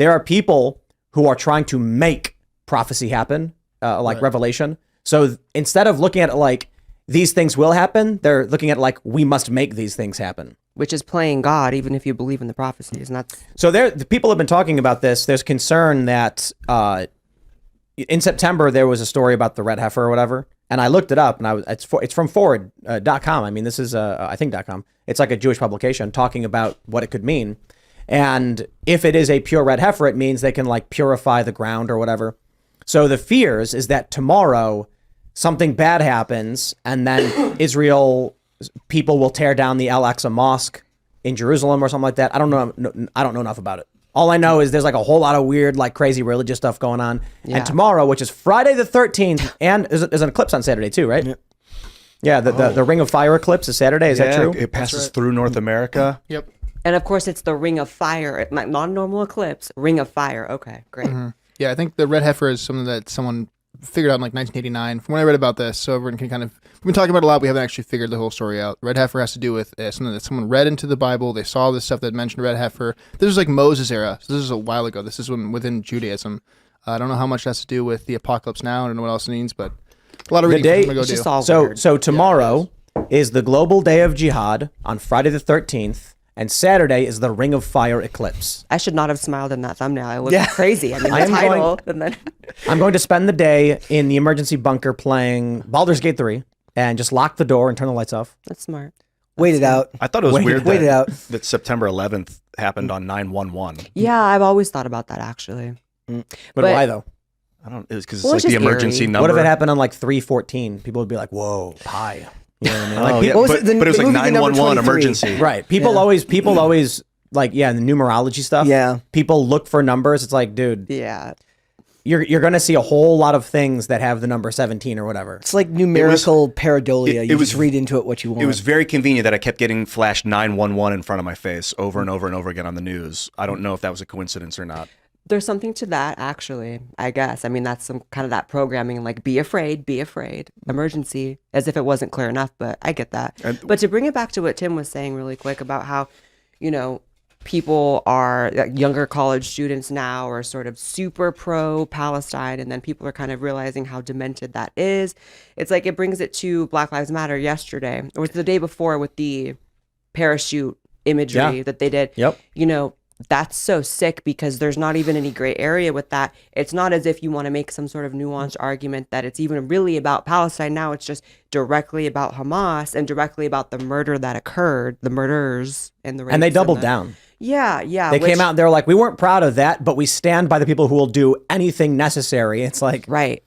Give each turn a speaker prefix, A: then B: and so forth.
A: There are people who are trying to make prophecy happen, like revelation. So instead of looking at it like these things will happen, they're looking at it like we must make these things happen.
B: Which is playing God, even if you believe in the prophecies. And that's...
A: So the people have been talking about this. There's concern that in September there was a story about the red heifer or whatever, and I looked it up, and it's from forward.com. I mean, this is I think .com. It's like a Jewish publication talking about what it could mean. And if it is a pure red heifer, it means they can like purify the ground or whatever. So the fears is that tomorrow something bad happens, and then Israel people will tear down the Al-Aqsa Mosque in Jerusalem or something like that. I don't know enough about it. All I know is there's like a whole lot of weird, like crazy religious stuff going on. Yeah. And tomorrow, which is Friday the 13th, and there's an eclipse on Saturday too, right? Yeah, the Ring of Fire eclipse is Saturday. Is that true?
C: It passes through North America.
D: Yep.
B: And of course, it's the Ring of Fire, not normal eclipse, Ring of Fire. Okay, great.
D: Mm-hmm. Yeah, I think the red heifer is something that someone figured out in like 1989. From when I read about this, so everyone can kind of, we've been talking about it a lot. We haven't actually figured the whole story out. Red heifer has to do with something that someone read into the Bible. They saw this stuff that mentioned red heifer. This is like Moses era. So this is a while ago. This is within Judaism. I don't know how much that's to do with the apocalypse now. I don't know what else it means, but a lot of reading I'm gonna go do.
A: So tomorrow is the global day of jihad on Friday the 13th. And Saturday is the Ring of Fire eclipse.
B: I should not have smiled in that thumbnail. I look crazy. I mean, the title. And then
A: I'm going to spend the day in the emergency bunker playing Baldur's Gate 3 and just lock the door and turn the lights off.
B: That's smart.
E: Wait it out.
C: I thought it was weird that September 11th happened on 9/11.
B: Yeah, I've always thought about that, actually.
A: But why, though?
C: I don't. It was because it's like the emergency number.
A: What if it happened on like 3:14? People would be like, "Whoa, pi." You know what I mean? Like,
C: but it was like 911 emergency.
A: Right. People always like, the numerology stuff.
E: Yeah.
A: People look for numbers. It's like, dude.
B: Yeah.
A: You're going to see a whole lot of things that have the number 17 or whatever.
E: It's like numerical pareidolia. You just read into it what you want.
C: It was very convenient that I kept getting flashed 911 in front of my face over and over and over again on the news. I don't know if that was a coincidence or not.
B: There's something to that, actually, I guess. I mean, that's some kind of that programming, like, be afraid, emergency, as if it wasn't clear enough, but I get that. But to bring it back to what Tim was saying really quick about how, people are, younger college students now are sort of super pro-Palestine, and then people are kind of realizing how demented that is. It's like it brings it to Black Lives Matter yesterday, or was it the day before with the parachute imagery that they did.
A: Yep.
B: That's so sick because there's not even any gray area with that. It's not as if you want to make some sort of nuanced argument that it's even really about Palestine. Now it's just directly about Hamas and directly about the murder that occurred, the murders and the rapes.
A: And they doubled down.
B: Yeah.
A: They came out and they were like, we weren't proud of that, but we stand by the people who will do anything necessary. It's like,
B: right.